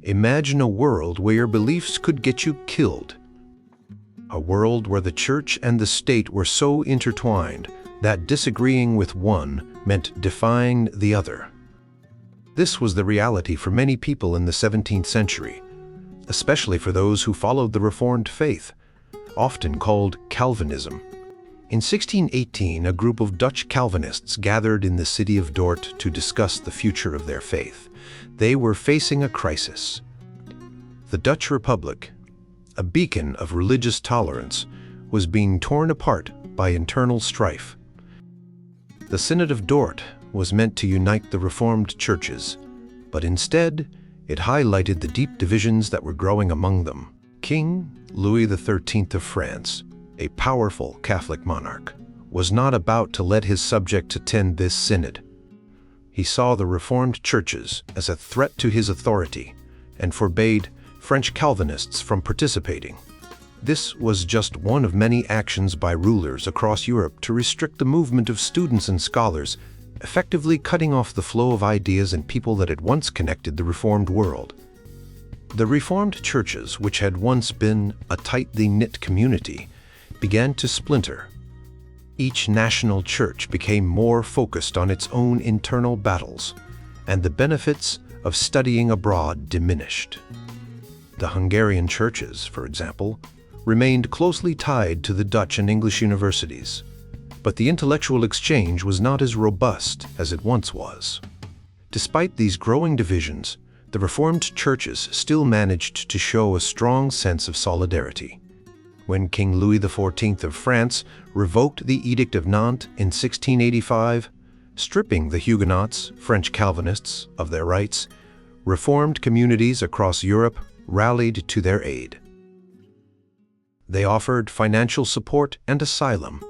Imagine a world where your beliefs could get you killed. A world where the church and the state were so intertwined that disagreeing with one meant defying the other. This was the reality for many people in the 17th century, especially for those who followed the Reformed faith, often called Calvinism. In 1618, a group of Dutch Calvinists gathered in the city of Dort to discuss the future of their faith. They were facing a crisis. The Dutch Republic, a beacon of religious tolerance, was being torn apart by internal strife. The Synod of Dort was meant to unite the Reformed churches, but instead it highlighted the deep divisions that were growing among them. King Louis XIII of France, a powerful Catholic monarch, was not about to let his subjects attend this synod. He saw the Reformed churches as a threat to his authority and forbade French Calvinists from participating. This was just one of many actions by rulers across Europe to restrict the movement of students and scholars, effectively cutting off the flow of ideas and people that had once connected the Reformed world. The Reformed churches, which had once been a tightly knit community, began to splinter. Each national church became more focused on its own internal battles, and the benefits of studying abroad diminished. The Hungarian churches, for example, remained closely tied to the Dutch and English universities, but the intellectual exchange was not as robust as it once was. Despite these growing divisions, the Reformed churches still managed to show a strong sense of solidarity. When King Louis XIV of France revoked the Edict of Nantes in 1685, stripping the Huguenots, French Calvinists, of their rights, Reformed communities across Europe rallied to their aid. They offered financial support and asylum,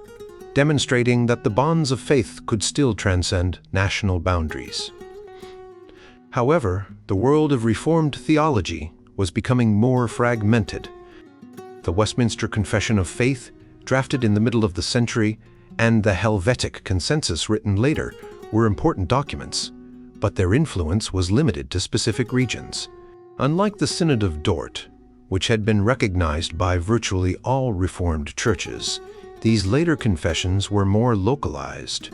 demonstrating that the bonds of faith could still transcend national boundaries. However, the world of Reformed theology was becoming more fragmented. The Westminster Confession of Faith, drafted in the middle of the century, and the Helvetic Consensus written later were important documents, but their influence was limited to specific regions. Unlike the Synod of Dort, which had been recognized by virtually all Reformed churches, these later confessions were more localized.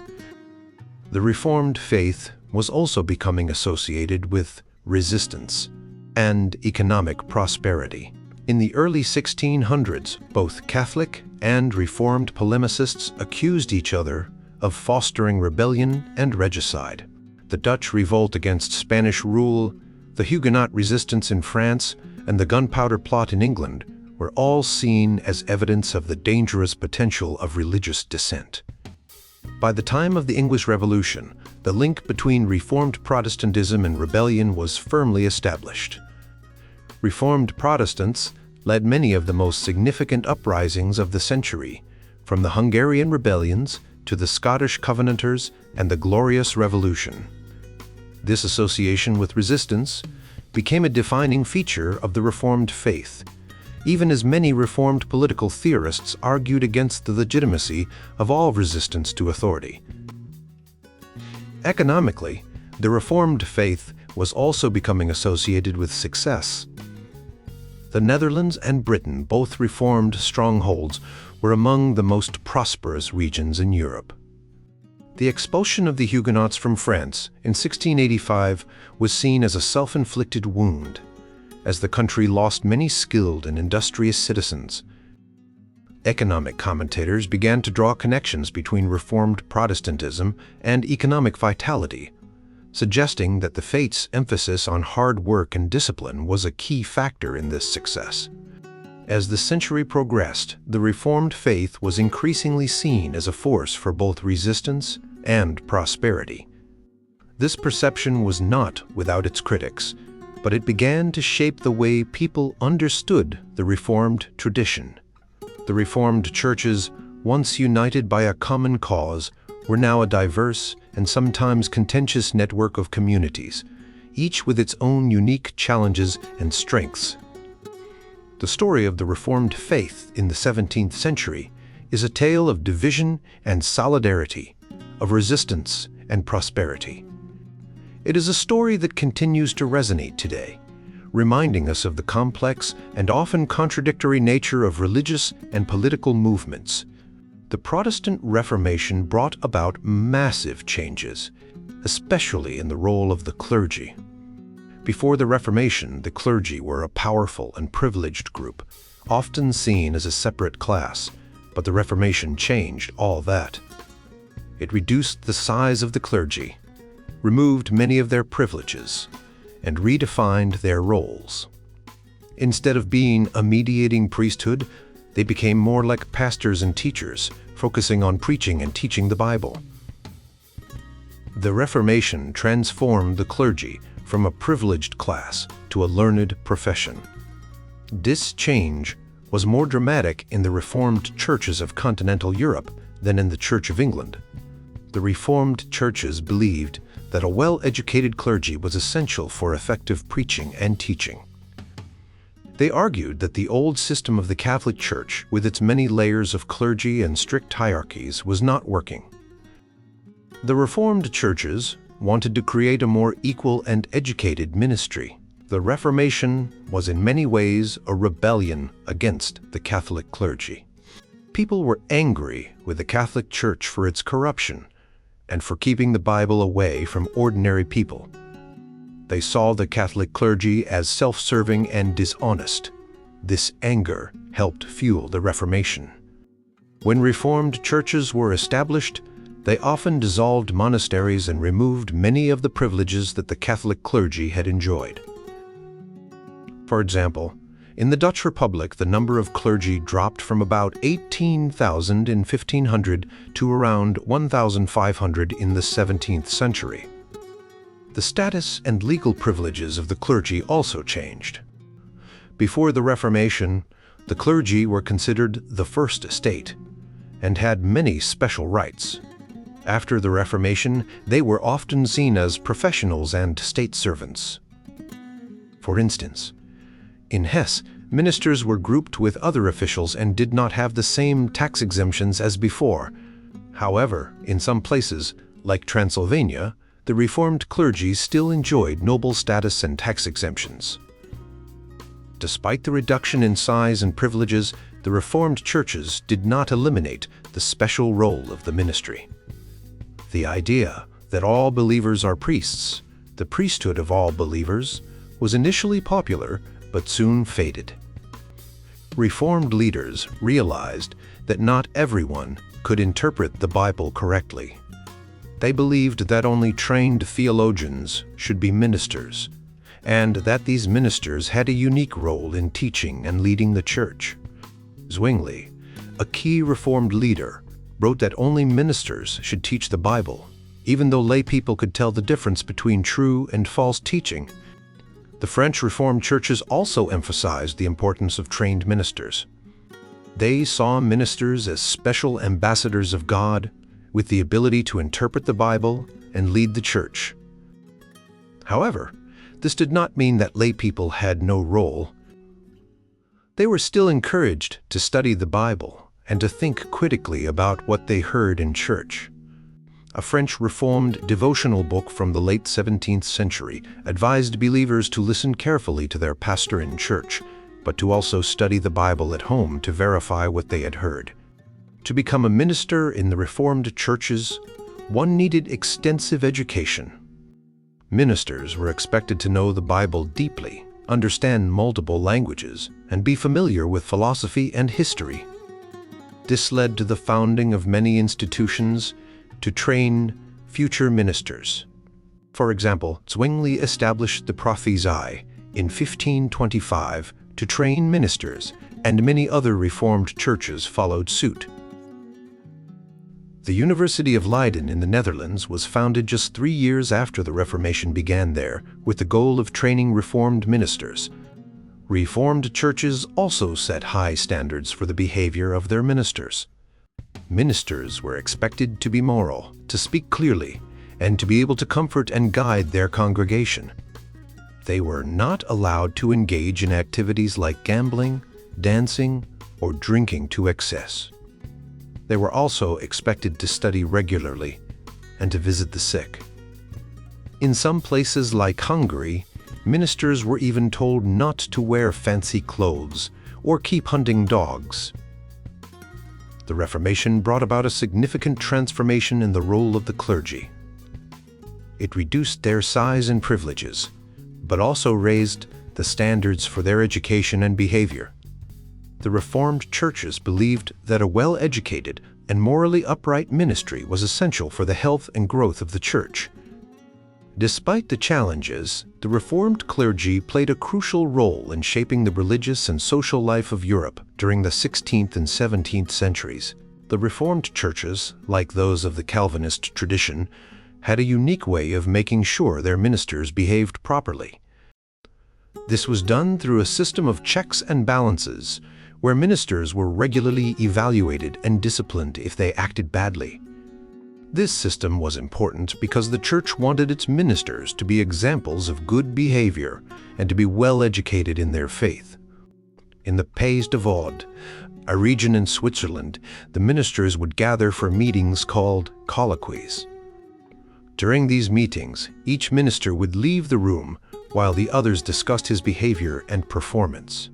The Reformed faith was also becoming associated with resistance and economic prosperity. In the early 1600s, both Catholic and Reformed polemicists accused each other of fostering rebellion and regicide. The Dutch revolt against Spanish rule, the Huguenot resistance in France, and the Gunpowder Plot in England were all seen as evidence of the dangerous potential of religious dissent. By the time of the English Revolution, the link between Reformed Protestantism and rebellion was firmly established. Reformed Protestants led many of the most significant uprisings of the century, from the Hungarian rebellions to the Scottish Covenanters and the Glorious Revolution. This association with resistance became a defining feature of the Reformed faith, even as many Reformed political theorists argued against the legitimacy of all resistance to authority. Economically, the Reformed faith was also becoming associated with success. The Netherlands and Britain, both Reformed strongholds, were among the most prosperous regions in Europe. The expulsion of the Huguenots from France in 1685 was seen as a self-inflicted wound, as the country lost many skilled and industrious citizens. Economic commentators began to draw connections between Reformed Protestantism and economic vitality, suggesting that the faith's emphasis on hard work and discipline was a key factor in this success. As the century progressed, the Reformed faith was increasingly seen as a force for both resistance and prosperity. This perception was not without its critics, but it began to shape the way people understood the Reformed tradition. The Reformed churches, once united by a common cause, were now a diverse and sometimes contentious network of communities, each with its own unique challenges and strengths. The story of the Reformed faith in the 17th century is a tale of division and solidarity, of resistance and prosperity. It is a story that continues to resonate today, reminding us of the complex and often contradictory nature of religious and political movements. The Protestant Reformation brought about massive changes, especially in the role of the clergy. Before the Reformation, the clergy were a powerful and privileged group, often seen as a separate class, but the Reformation changed all that. It reduced the size of the clergy, removed many of their privileges, and redefined their roles. Instead of being a mediating priesthood, they became more like pastors and teachers, focusing on preaching and teaching the Bible. The Reformation transformed the clergy from a privileged class to a learned profession. This change was more dramatic in the Reformed churches of continental Europe than in the Church of England. The Reformed churches believed that a well-educated clergy was essential for effective preaching and teaching. They argued that the old system of the Catholic Church, with its many layers of clergy and strict hierarchies, was not working. The Reformed churches wanted to create a more equal and educated ministry. The Reformation was in many ways a rebellion against the Catholic clergy. People were angry with the Catholic Church for its corruption and for keeping the Bible away from ordinary people. They saw the Catholic clergy as self-serving and dishonest. This anger helped fuel the Reformation. When Reformed churches were established, they often dissolved monasteries and removed many of the privileges that the Catholic clergy had enjoyed. For example, in the Dutch Republic, the number of clergy dropped from about 18,000 in 1500 to around 1,500 in the 17th century. The status and legal privileges of the clergy also changed. Before the Reformation, the clergy were considered the first estate and had many special rights. After the Reformation, they were often seen as professionals and state servants. For instance, in Hesse, ministers were grouped with other officials and did not have the same tax exemptions as before. However, in some places, like Transylvania, the Reformed clergy still enjoyed noble status and tax exemptions. Despite the reduction in size and privileges, the Reformed churches did not eliminate the special role of the ministry. The idea that all believers are priests, the priesthood of all believers, was initially popular but soon faded. Reformed leaders realized that not everyone could interpret the Bible correctly. They believed that only trained theologians should be ministers, and that these ministers had a unique role in teaching and leading the church. Zwingli, a key Reformed leader, wrote that only ministers should teach the Bible, even though lay people could tell the difference between true and false teaching. The French Reformed churches also emphasized the importance of trained ministers. They saw ministers as special ambassadors of God, with the ability to interpret the Bible and lead the church. However, this did not mean that lay people had no role. They were still encouraged to study the Bible and to think critically about what they heard in church. A French Reformed devotional book from the late 17th century advised believers to listen carefully to their pastor in church, but to also study the Bible at home to verify what they had heard. To become a minister in the Reformed churches, one needed extensive education. Ministers were expected to know the Bible deeply, understand multiple languages, and be familiar with philosophy and history. This led to the founding of many institutions to train future ministers. For example, Zwingli established the Prophesei in 1525 to train ministers, and many other Reformed churches followed suit. The University of Leiden in the Netherlands was founded just 3 years after the Reformation began there, with the goal of training Reformed ministers. Reformed churches also set high standards for the behavior of their ministers. Ministers were expected to be moral, to speak clearly, and to be able to comfort and guide their congregation. They were not allowed to engage in activities like gambling, dancing, or drinking to excess. They were also expected to study regularly and to visit the sick. In some places like Hungary, Ministers were even told not to wear fancy clothes or keep hunting dogs. The Reformation brought about a significant transformation in the role of the clergy. It reduced their size and privileges, but also raised the standards for their education and behavior. The Reformed churches believed that a well-educated and morally upright ministry was essential for the health and growth of the church. Despite the challenges, the Reformed clergy played a crucial role in shaping the religious and social life of Europe during the 16th and 17th centuries. The Reformed churches, like those of the Calvinist tradition, had a unique way of making sure their ministers behaved properly. This was done through a system of checks and balances, where ministers were regularly evaluated and disciplined if they acted badly. This system was important because the church wanted its ministers to be examples of good behavior and to be well educated in their faith. In the Pays de Vaud, a region in Switzerland, the ministers would gather for meetings called colloquies. During these meetings, each minister would leave the room while the others discussed his behavior and performance.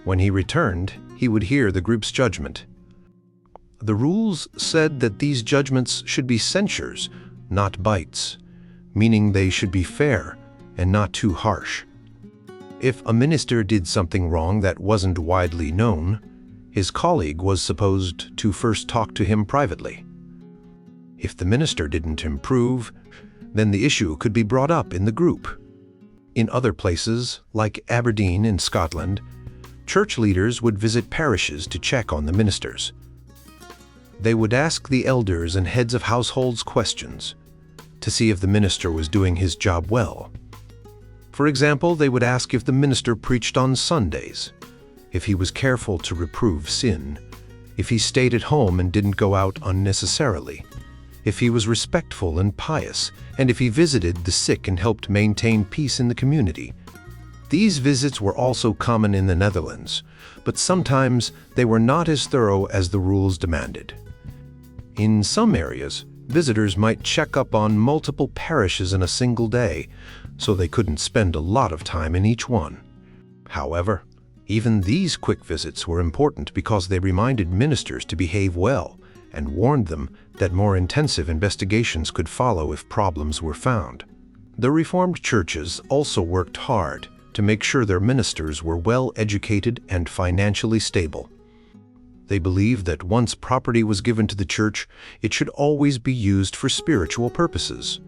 When he returned, he would hear the group's judgment. The rules said that these judgments should be censures, not bites, meaning they should be fair and not too harsh. If a minister did something wrong that wasn't widely known, his colleague was supposed to first talk to him privately. If the minister didn't improve, then the issue could be brought up in the group. In other places, like Aberdeen in Scotland, church leaders would visit parishes to check on the ministers. They would ask the elders and heads of households questions to see if the minister was doing his job well. For example, they would ask if the minister preached on Sundays, if he was careful to reprove sin, if he stayed at home and didn't go out unnecessarily, if he was respectful and pious, and if he visited the sick and helped maintain peace in the community. These visits were also common in the Netherlands, but sometimes they were not as thorough as the rules demanded. In some areas, visitors might check up on multiple parishes in a single day, so they couldn't spend a lot of time in each one. However, even these quick visits were important because they reminded ministers to behave well and warned them that more intensive investigations could follow if problems were found. The Reformed churches also worked hard to make sure their ministers were well educated and financially stable. They believed that once property was given to the church, it should always be used for spiritual purposes.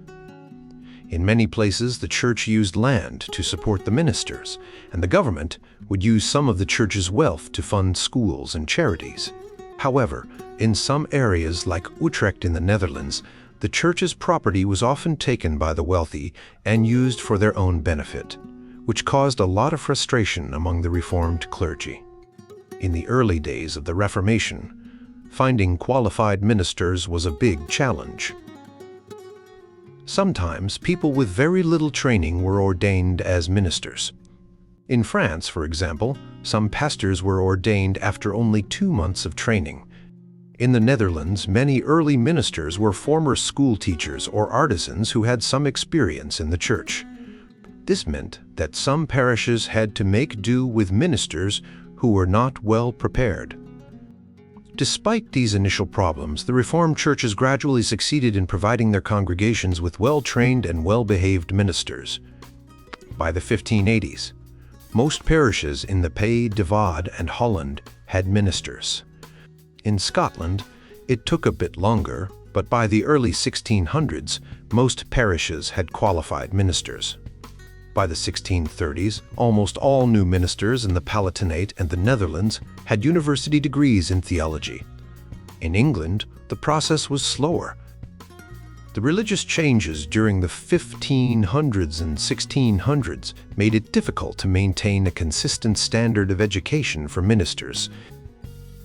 In many places, the church used land to support the ministers, and the government would use some of the church's wealth to fund schools and charities. However, in some areas like Utrecht in the Netherlands, the church's property was often taken by the wealthy and used for their own benefit, which caused a lot of frustration among the Reformed clergy. In the early days of the Reformation, finding qualified ministers was a big challenge. Sometimes people with very little training were ordained as ministers. In France, for example, some pastors were ordained after only 2 months of training. In the Netherlands, many early ministers were former school teachers or artisans who had some experience in the church. This meant that some parishes had to make do with ministers who were not well prepared. Despite these initial problems, the Reformed churches gradually succeeded in providing their congregations with well-trained and well-behaved ministers. By the 1580s, most parishes in the Pays de Vaud and Holland had ministers. In Scotland, it took a bit longer, but by the early 1600s, most parishes had qualified ministers. By the 1630s, almost all new ministers in the Palatinate and the Netherlands had university degrees in theology. In England, the process was slower. The religious changes during the 1500s and 1600s made it difficult to maintain a consistent standard of education for ministers.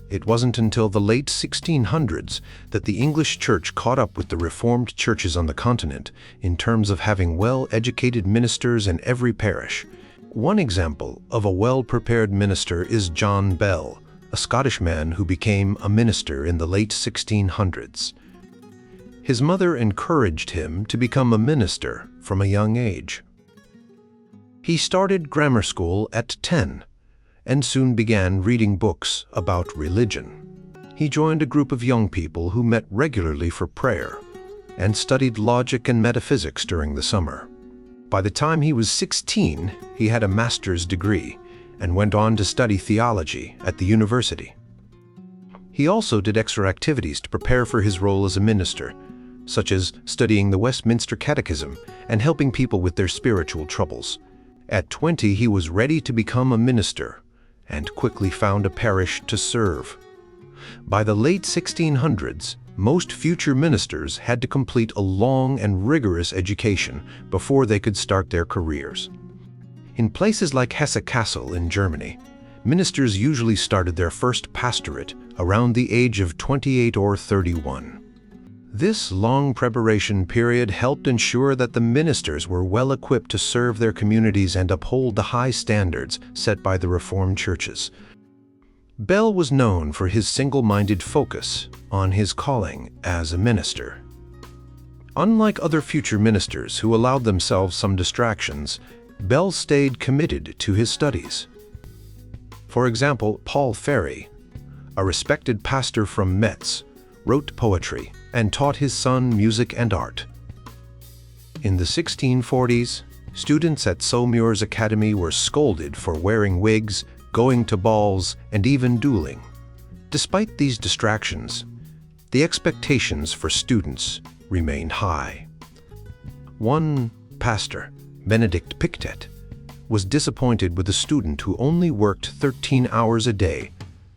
It wasn't until the late 1600s that the English church caught up with the Reformed churches on the continent in terms of having well-educated ministers in every parish. One example of a well-prepared minister is John Bell, a Scottish man who became a minister in the late 1600s. His mother encouraged him to become a minister from a young age. He started grammar school at 10 and soon began reading books about religion. He joined a group of young people who met regularly for prayer and studied logic and metaphysics during the summer. By the time he was 16, he had a master's degree and went on to study theology at the university. He also did extra activities to prepare for his role as a minister, such as studying the Westminster Catechism and helping people with their spiritual troubles. At 20, he was ready to become a minister and quickly found a parish to serve. By the late 1600s, most future ministers had to complete a long and rigorous education before they could start their careers. In places like Hesse Kassel in Germany, ministers usually started their first pastorate around the age of 28 or 31. This long preparation period helped ensure that the ministers were well equipped to serve their communities and uphold the high standards set by the Reformed churches. Bell was known for his single-minded focus on his calling as a minister. Unlike other future ministers who allowed themselves some distractions, Bell stayed committed to his studies. For example, Paul Ferry, a respected pastor from Metz, wrote poetry and taught his son music and art. In the 1640s, students at Saumur's Academy were scolded for wearing wigs, going to balls, and even dueling. Despite these distractions, the expectations for students remained high. One pastor, Benedict Pictet, was disappointed with a student who only worked 13 hours a day,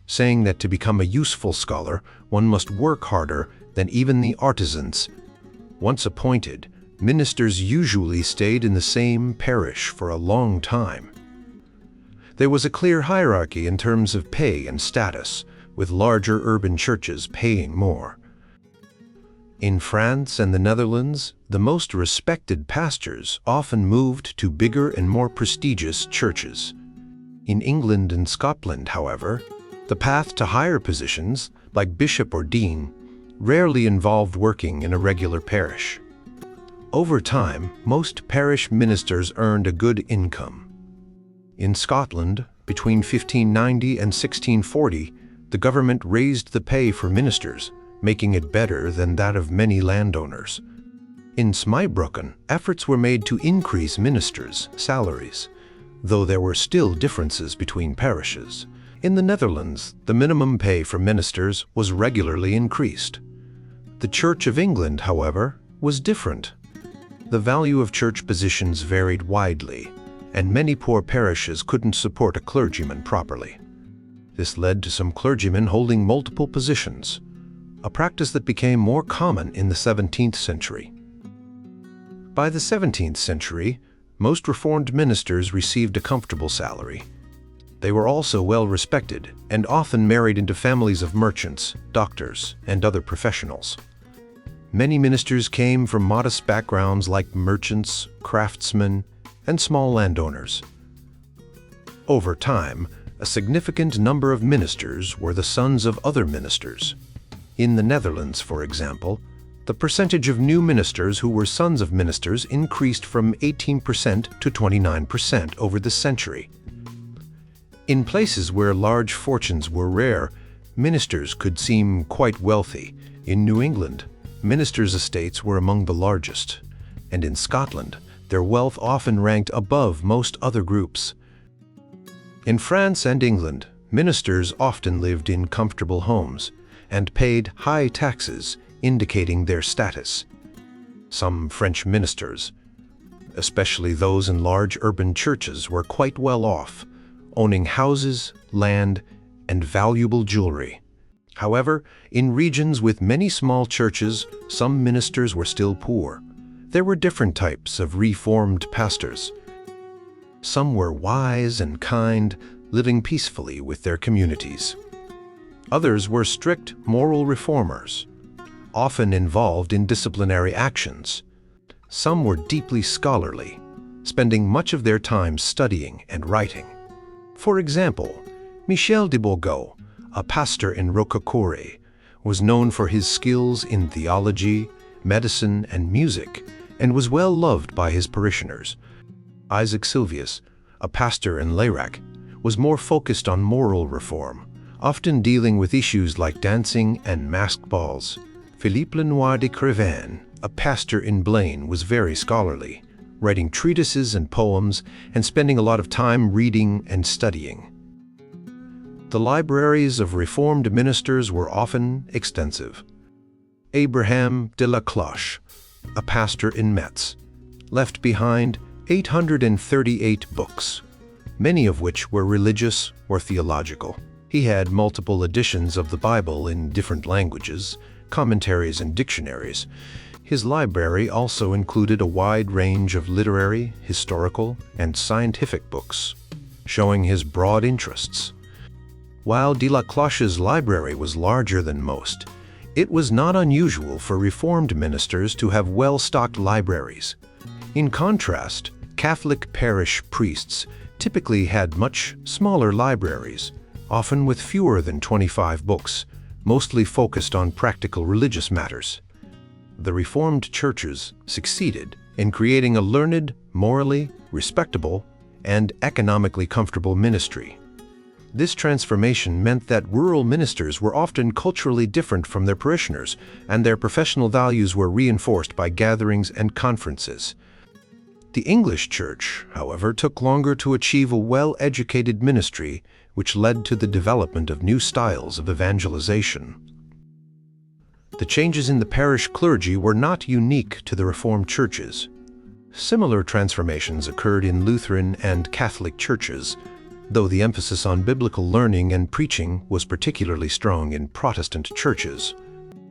saying that to become a useful scholar, one must work harder than even the artisans. Once appointed, ministers usually stayed in the same parish for a long time. There was a clear hierarchy in terms of pay and status, with larger urban churches paying more. In France and the Netherlands, the most respected pastors often moved to bigger and more prestigious churches. In England and Scotland, however, the path to higher positions, like bishop or dean, rarely involved working in a regular parish. Over time, most parish ministers earned a good income. In Scotland, between 1590 and 1640, the government raised the pay for ministers, making it better than that of many landowners. In Zweibrücken, efforts were made to increase ministers' salaries, though there were still differences between parishes. In the Netherlands, the minimum pay for ministers was regularly increased. The Church of England, however, was different. The value of church positions varied widely, and many poor parishes couldn't support a clergyman properly. This led to some clergymen holding multiple positions, a practice that became more common in the 17th century. By the 17th century, most Reformed ministers received a comfortable salary. They were also well respected and often married into families of merchants, doctors, and other professionals. Many ministers came from modest backgrounds like merchants, craftsmen, and small landowners. Over time, a significant number of ministers were the sons of other ministers. In the Netherlands, for example, the percentage of new ministers who were sons of ministers increased from 18% to 29% over the century. In places where large fortunes were rare, ministers could seem quite wealthy. In New England, ministers' estates were among the largest, and in Scotland, their wealth often ranked above most other groups. In France and England, ministers often lived in comfortable homes and paid high taxes, indicating their status. Some French ministers, especially those in large urban churches, were quite well off, owning houses, land, and valuable jewelry. However, in regions with many small churches, some ministers were still poor. There were different types of Reformed pastors. Some were wise and kind, living peacefully with their communities. Others were strict moral reformers, often involved in disciplinary actions. Some were deeply scholarly, spending much of their time studying and writing. For example, Michel de Bourgault, a pastor in Roquecourre, was known for his skills in theology, medicine, and music, and was well loved by his parishioners. Isaac Silvius, a pastor in Layrac, was more focused on moral reform, often dealing with issues like dancing and masked balls. Philippe Lenoir de Crevin, a pastor in Blaine, was very scholarly, writing treatises and poems and spending a lot of time reading and studying. The libraries of Reformed ministers were often extensive. Abraham de la Cloche, a pastor in Metz, left behind 838 books, many of which were religious or theological. He had multiple editions of the Bible in different languages, commentaries and dictionaries. His library also included a wide range of literary, historical, and scientific books, showing his broad interests. While de la Cloche's library was larger than most, it was not unusual for Reformed ministers to have well-stocked libraries. In contrast, Catholic parish priests typically had much smaller libraries, often with fewer than 25 books, mostly focused on practical religious matters. The Reformed churches succeeded in creating a learned, morally respectable, and economically comfortable ministry. This transformation meant that rural ministers were often culturally different from their parishioners, and their professional values were reinforced by gatherings and conferences. The English church, however, took longer to achieve a well-educated ministry, which led to the development of new styles of evangelization. The changes in the parish clergy were not unique to the Reformed churches. Similar transformations occurred in Lutheran and Catholic churches, though the emphasis on biblical learning and preaching was particularly strong in Protestant churches.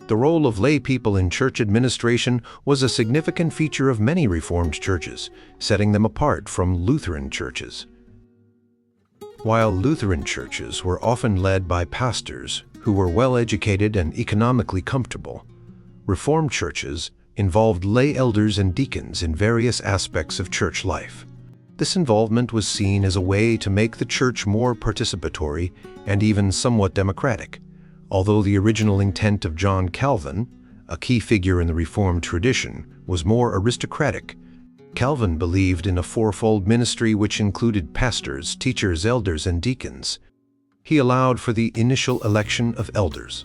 The role of lay people in church administration was a significant feature of many Reformed churches, setting them apart from Lutheran churches. While Lutheran churches were often led by pastors who were well-educated and economically comfortable, Reformed churches involved lay elders and deacons in various aspects of church life. This involvement was seen as a way to make the church more participatory and even somewhat democratic. Although the original intent of John Calvin, a key figure in the Reformed tradition, was more aristocratic, Calvin believed in a fourfold ministry which included pastors, teachers, elders, and deacons. He allowed for the initial election of elders,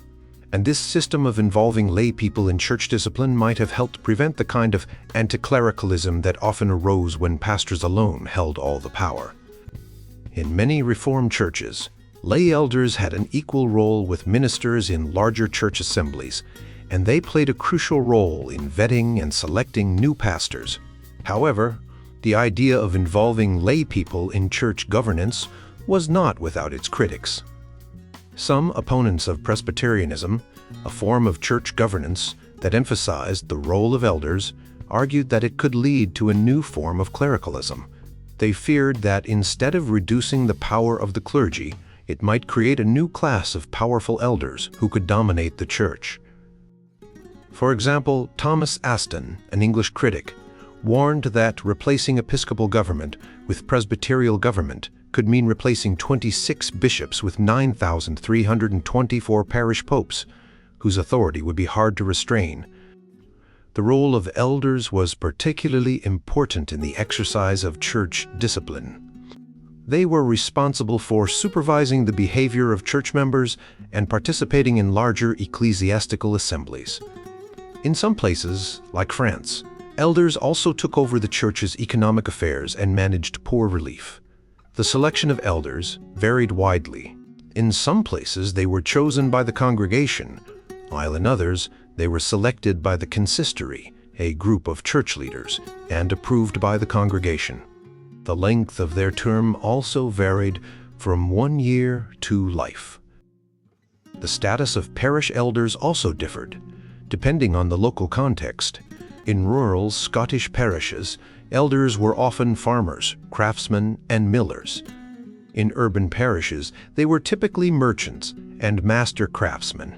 and this system of involving lay people in church discipline might have helped prevent the kind of anti-clericalism that often arose when pastors alone held all the power. In many Reformed churches, lay elders had an equal role with ministers in larger church assemblies, and they played a crucial role in vetting and selecting new pastors. However, the idea of involving lay people in church governance was not without its critics. Some opponents of Presbyterianism, a form of church governance that emphasized the role of elders, argued that it could lead to a new form of clericalism. They feared that instead of reducing the power of the clergy, it might create a new class of powerful elders who could dominate the church. For example, Thomas Aston, an English critic, warned that replacing episcopal government with presbyterial government could mean replacing 26 bishops with 9,324 parish popes, whose authority would be hard to restrain. The role of elders was particularly important in the exercise of church discipline. They were responsible for supervising the behavior of church members and participating in larger ecclesiastical assemblies. In some places, like France, elders also took over the church's economic affairs and managed poor relief. The selection of elders varied widely. In some places, they were chosen by the congregation, while in others, they were selected by the consistory, a group of church leaders, and approved by the congregation. The length of their term also varied from 1 year to life. The status of parish elders also differed, depending on the local context. In rural Scottish parishes, elders were often farmers, craftsmen, and millers. In urban parishes, they were typically merchants and master craftsmen.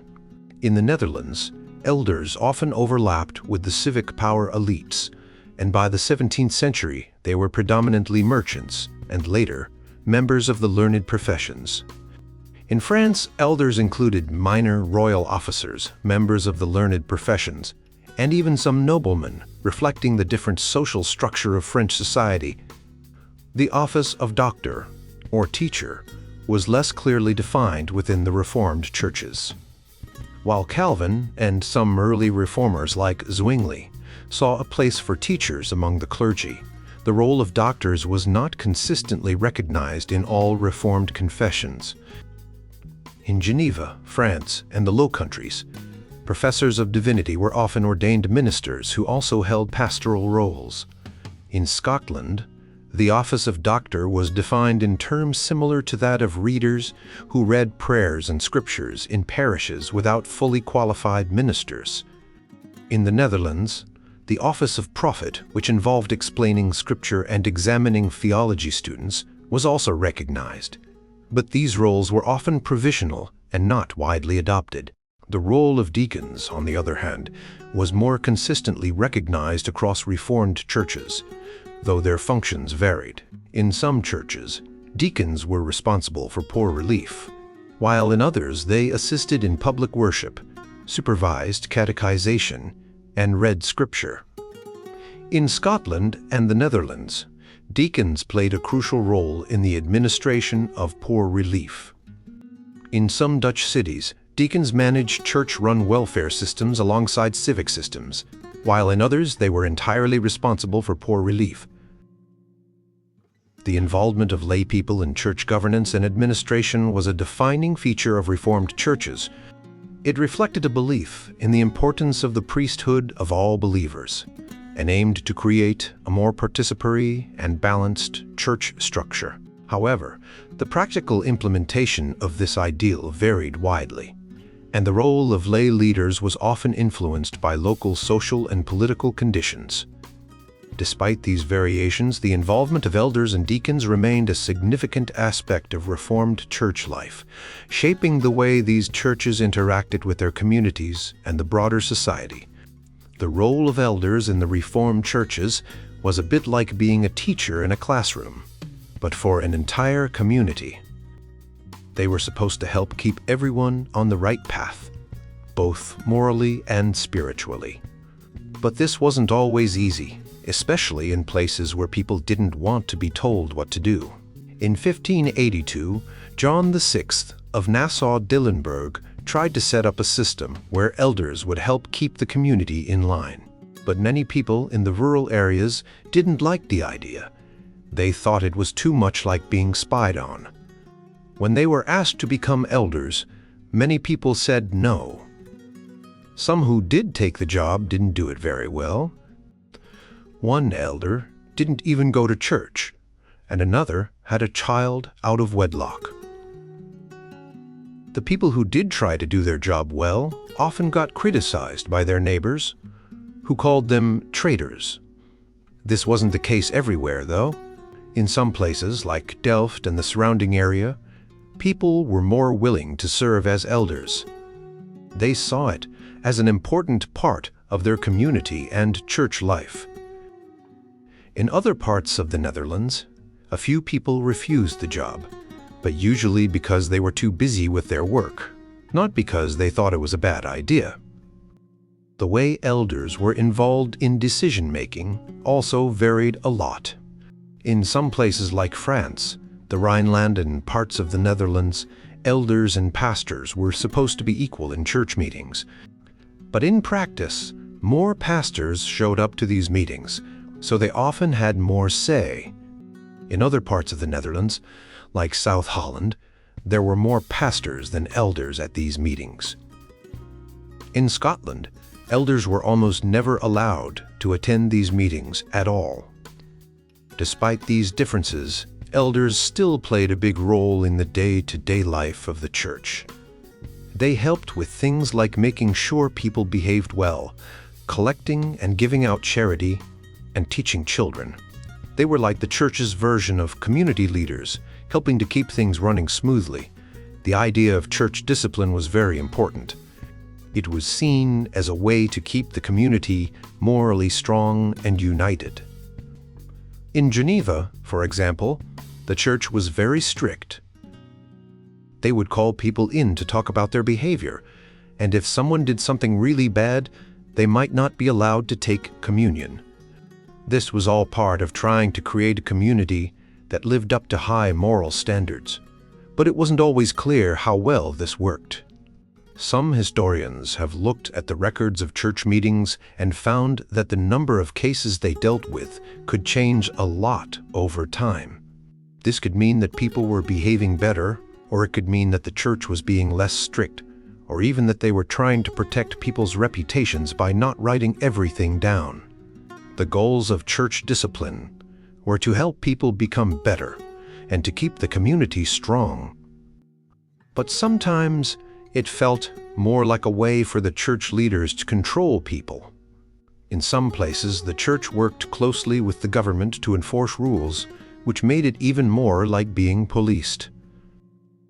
In the Netherlands, elders often overlapped with the civic power elites, and by the 17th century, they were predominantly merchants, and later, members of the learned professions. In France, elders included minor royal officers, members of the learned professions, and even some noblemen, reflecting the different social structure of French society. The office of doctor, or teacher, was less clearly defined within the Reformed churches. While Calvin and some early reformers like Zwingli saw a place for teachers among the clergy, the role of doctors was not consistently recognized in all Reformed confessions. In Geneva, France, and the Low Countries, professors of divinity were often ordained ministers who also held pastoral roles. In Scotland, the office of doctor was defined in terms similar to that of readers who read prayers and scriptures in parishes without fully qualified ministers. In the Netherlands, the office of prophet, which involved explaining scripture and examining theology students, was also recognized. But these roles were often provisional and not widely adopted. The role of deacons, on the other hand, was more consistently recognized across Reformed churches, though their functions varied. In some churches, deacons were responsible for poor relief, while in others they assisted in public worship, supervised catechization, and read scripture. In Scotland and the Netherlands, deacons played a crucial role in the administration of poor relief. In some Dutch cities, deacons managed church-run welfare systems alongside civic systems, while in others they were entirely responsible for poor relief. The involvement of laypeople in church governance and administration was a defining feature of Reformed churches. It reflected a belief in the importance of the priesthood of all believers, and aimed to create a more participatory and balanced church structure. However, the practical implementation of this ideal varied widely, and the role of lay leaders was often influenced by local social and political conditions. Despite these variations, the involvement of elders and deacons remained a significant aspect of Reformed church life, shaping the way these churches interacted with their communities and the broader society. The role of elders in the Reformed churches was a bit like being a teacher in a classroom, but for an entire community. They were supposed to help keep everyone on the right path, both morally and spiritually. But this wasn't always easy, especially in places where people didn't want to be told what to do. In 1582, John VI of Nassau-Dillenburg tried to set up a system where elders would help keep the community in line. But many people in the rural areas didn't like the idea. They thought it was too much like being spied on. When they were asked to become elders, many people said no. Some who did take the job didn't do it very well. One elder didn't even go to church, and another had a child out of wedlock. The people who did try to do their job well often got criticized by their neighbors, who called them traitors. This wasn't the case everywhere, though. In some places, like Delft and the surrounding area, people were more willing to serve as elders. They saw it as an important part of their community and church life. In other parts of the Netherlands, a few people refused the job, but usually because they were too busy with their work, not because they thought it was a bad idea. The way elders were involved in decision-making also varied a lot. In some places like France, the Rhineland and parts of the Netherlands, elders and pastors were supposed to be equal in church meetings. But in practice, more pastors showed up to these meetings, so they often had more say. In other parts of the Netherlands, like South Holland, there were more pastors than elders at these meetings. In Scotland, elders were almost never allowed to attend these meetings at all. Despite these differences, elders still played a big role in the day-to-day life of the church. They helped with things like making sure people behaved well, collecting and giving out charity, and teaching children. They were like the church's version of community leaders, helping to keep things running smoothly. The idea of church discipline was very important. It was seen as a way to keep the community morally strong and united. In Geneva, for example, the church was very strict. They would call people in to talk about their behavior, and if someone did something really bad, they might not be allowed to take communion. This was all part of trying to create a community that lived up to high moral standards, but it wasn't always clear how well this worked. Some historians have looked at the records of church meetings and found that the number of cases they dealt with could change a lot over time. This could mean that people were behaving better, or it could mean that the church was being less strict, or even that they were trying to protect people's reputations by not writing everything down. The goals of church discipline were to help people become better and to keep the community strong. But sometimes it felt more like a way for the church leaders to control people. In some places, the church worked closely with the government to enforce rules, which made it even more like being policed.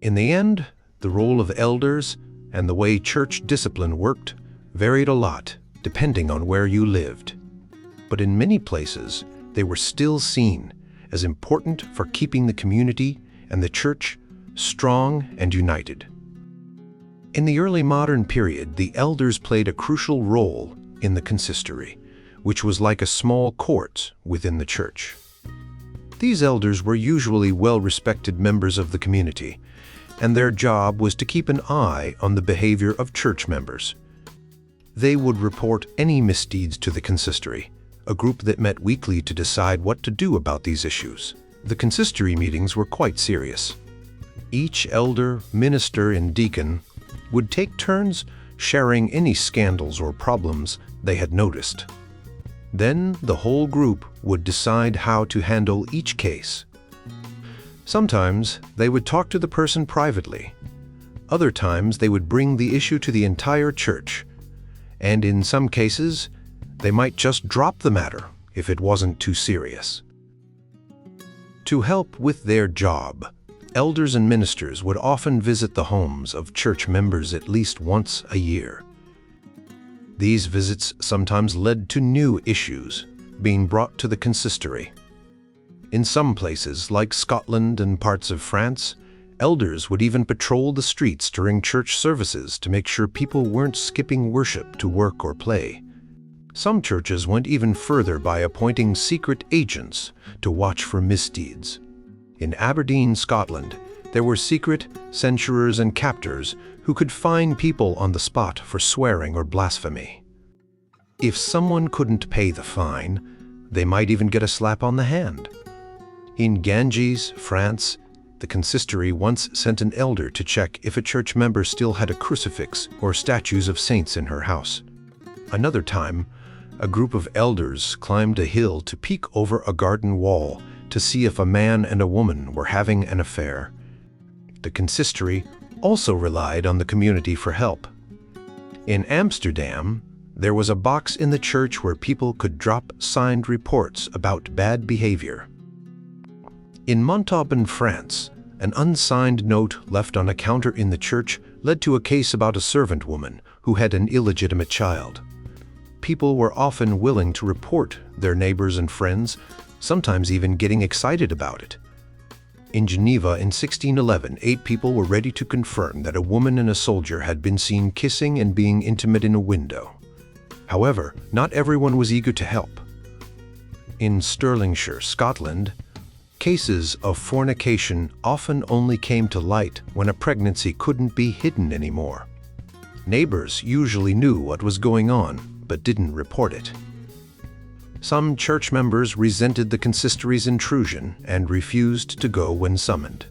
In the end, the role of elders and the way church discipline worked varied a lot, depending on where you lived. But in many places, they were still seen as important for keeping the community and the church strong and united. In the early modern period, the elders played a crucial role in the consistory, which was like a small court within the church. These elders were usually well-respected members of the community, and their job was to keep an eye on the behavior of church members. They would report any misdeeds to the consistory, a group that met weekly to decide what to do about these issues. The consistory meetings were quite serious. Each elder, minister, and deacon would take turns sharing any scandals or problems they had noticed. Then the whole group would decide how to handle each case. Sometimes they would talk to the person privately. Other times they would bring the issue to the entire church. And in some cases, they might just drop the matter if it wasn't too serious. To help with their job, elders and ministers would often visit the homes of church members at least once a year. These visits sometimes led to new issues being brought to the consistory. In some places, like Scotland and parts of France, elders would even patrol the streets during church services to make sure people weren't skipping worship to work or play. Some churches went even further by appointing secret agents to watch for misdeeds. In Aberdeen, Scotland, there were secret censurers and captors who could fine people on the spot for swearing or blasphemy. If someone couldn't pay the fine, they might even get a slap on the hand. In Ganges, France, the consistory once sent an elder to check if a church member still had a crucifix or statues of saints in her house. Another time, a group of elders climbed a hill to peek over a garden wall to see if a man and a woman were having an affair. The consistory also relied on the community for help. In Amsterdam, there was a box in the church where people could drop signed reports about bad behavior. In Montauban, France, an unsigned note left on a counter in the church led to a case about a servant woman who had an illegitimate child. People were often willing to report their neighbors and friends, sometimes even getting excited about it. In Geneva in 1611, 8 people were ready to confirm that a woman and a soldier had been seen kissing and being intimate in a window. However, not everyone was eager to help. In Stirlingshire, Scotland, cases of fornication often only came to light when a pregnancy couldn't be hidden anymore. Neighbors usually knew what was going on, but didn't report it. Some church members resented the consistory's intrusion and refused to go when summoned.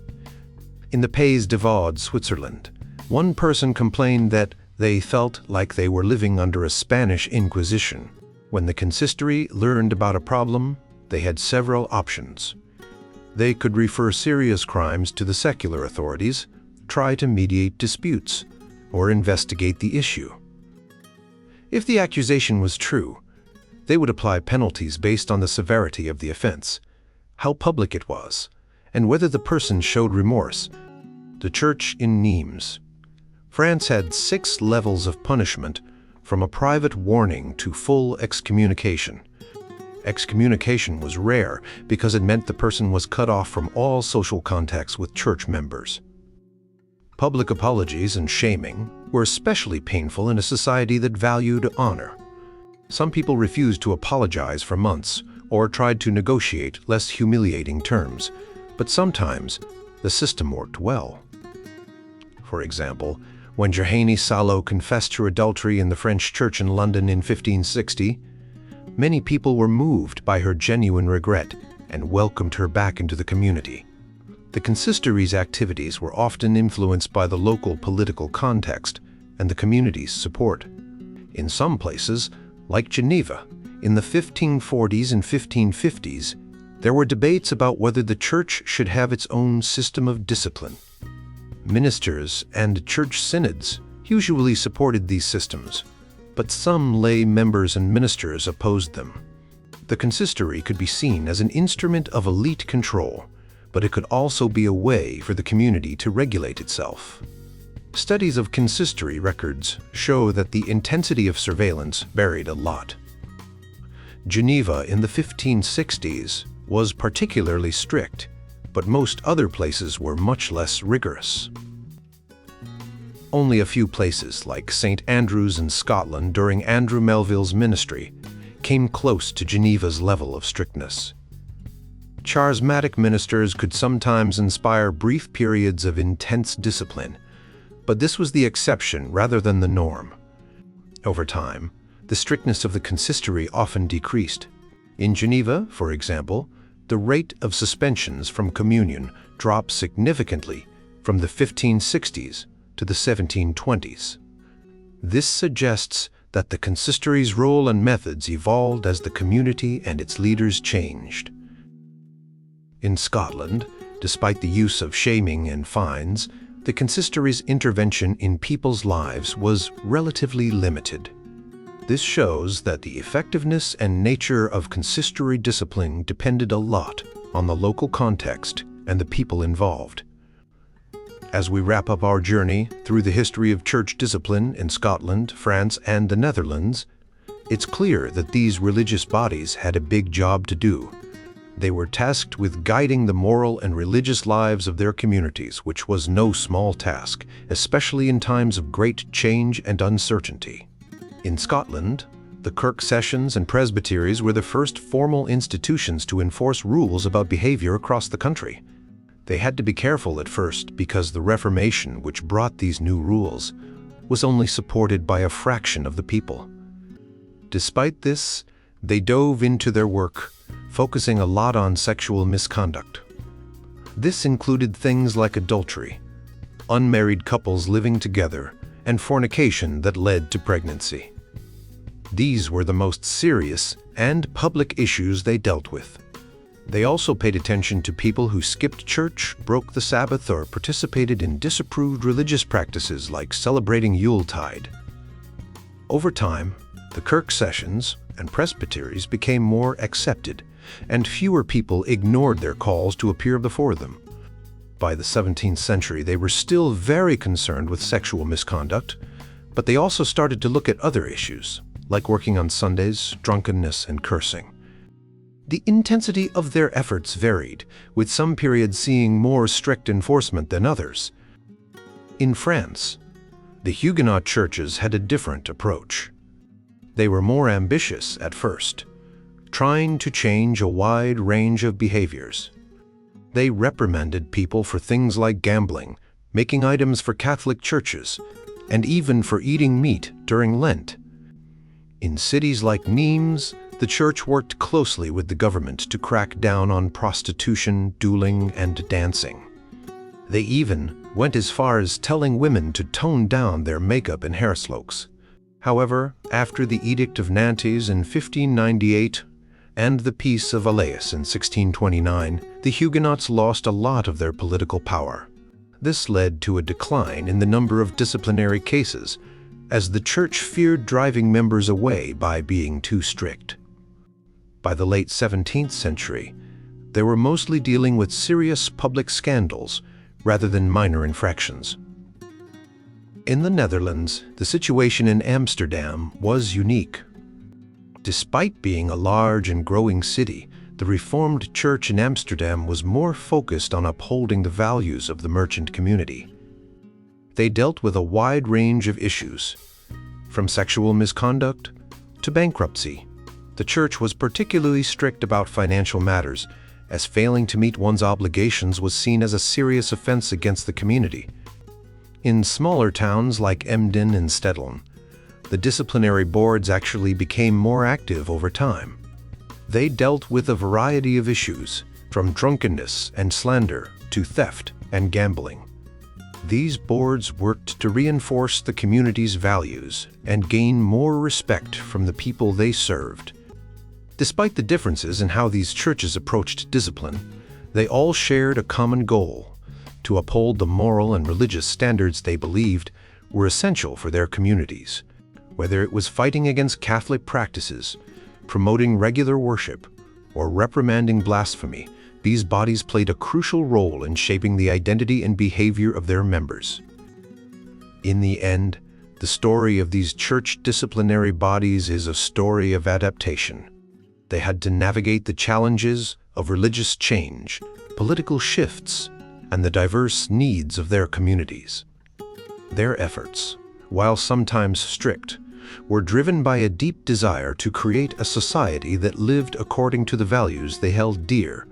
In the Pays de Vaud, Switzerland, one person complained that they felt like they were living under a Spanish Inquisition. When the consistory learned about a problem, they had several options. They could refer serious crimes to the secular authorities, try to mediate disputes, or investigate the issue. If the accusation was true, they would apply penalties based on the severity of the offense, how public it was, and whether the person showed remorse. The church in Nimes, France had 6 levels of punishment, from a private warning to full excommunication. Excommunication was rare because it meant the person was cut off from all social contacts with church members. Public apologies and shaming were especially painful in a society that valued honor. Some people refused to apologize for months or tried to negotiate less humiliating terms, but sometimes the system worked well. For example, when Johanne Salo confessed her adultery in the French church in London in 1560, many people were moved by her genuine regret and welcomed her back into the community. The consistory's activities were often influenced by the local political context and the community's support. In some places, like Geneva, in the 1540s and 1550s, there were debates about whether the church should have its own system of discipline. Ministers and church synods usually supported these systems, but some lay members and ministers opposed them. The consistory could be seen as an instrument of elite control, but it could also be a way for the community to regulate itself. Studies of consistory records show that the intensity of surveillance varied a lot. Geneva in the 1560s was particularly strict, but most other places were much less rigorous. Only a few places, like St. Andrews in Scotland during Andrew Melville's ministry, came close to Geneva's level of strictness. Charismatic ministers could sometimes inspire brief periods of intense discipline, but this was the exception rather than the norm. Over time, the strictness of the consistory often decreased. In Geneva, for example, the rate of suspensions from communion dropped significantly from the 1560s to the 1720s. This suggests that the consistory's role and methods evolved as the community and its leaders changed. In Scotland, despite the use of shaming and fines, the consistory's intervention in people's lives was relatively limited. This shows that the effectiveness and nature of consistory discipline depended a lot on the local context and the people involved. As we wrap up our journey through the history of church discipline in Scotland, France, and the Netherlands, it's clear that these religious bodies had a big job to do. They were tasked with guiding the moral and religious lives of their communities, which was no small task, especially in times of great change and uncertainty. In Scotland, the kirk sessions and presbyteries were the first formal institutions to enforce rules about behavior across the country. They had to be careful at first because the Reformation, which brought these new rules, was only supported by a fraction of the people. Despite this, they dove into their work, focusing a lot on sexual misconduct. This included things like adultery, unmarried couples living together, and fornication that led to pregnancy. These were the most serious and public issues they dealt with. They also paid attention to people who skipped church, broke the Sabbath, or participated in disapproved religious practices like celebrating Yuletide. Over time, the kirk sessions and presbyteries became more accepted, and fewer people ignored their calls to appear before them. By the 17th century, they were still very concerned with sexual misconduct, but they also started to look at other issues, like working on Sundays, drunkenness, and cursing. The intensity of their efforts varied, with some periods seeing more strict enforcement than others. In France, the Huguenot churches had a different approach. They were more ambitious at first, trying to change a wide range of behaviors. They reprimanded people for things like gambling, making items for Catholic churches, and even for eating meat during Lent. In cities like Nimes, the church worked closely with the government to crack down on prostitution, dueling, and dancing. They even went as far as telling women to tone down their makeup and hair slopes. However, after the Edict of Nantes in 1598 and the Peace of Alais in 1629, the Huguenots lost a lot of their political power. This led to a decline in the number of disciplinary cases, as the church feared driving members away by being too strict. By the late 17th century, they were mostly dealing with serious public scandals rather than minor infractions. In the Netherlands, the situation in Amsterdam was unique. Despite being a large and growing city, the Reformed Church in Amsterdam was more focused on upholding the values of the merchant community. They dealt with a wide range of issues, from sexual misconduct to bankruptcy. The church was particularly strict about financial matters, as failing to meet one's obligations was seen as a serious offense against the community. In smaller towns like Emden and Stedtland, the disciplinary boards actually became more active over time. They dealt with a variety of issues, from drunkenness and slander to theft and gambling. These boards worked to reinforce the community's values and gain more respect from the people they served. Despite the differences in how these churches approached discipline, they all shared a common goal: to uphold the moral and religious standards they believed were essential for their communities. Whether it was fighting against Catholic practices, promoting regular worship, or reprimanding blasphemy, these bodies played a crucial role in shaping the identity and behavior of their members. In the end, the story of these church disciplinary bodies is a story of adaptation. They had to navigate the challenges of religious change, political shifts, and the diverse needs of their communities. Their efforts, while sometimes strict, were driven by a deep desire to create a society that lived according to the values they held dear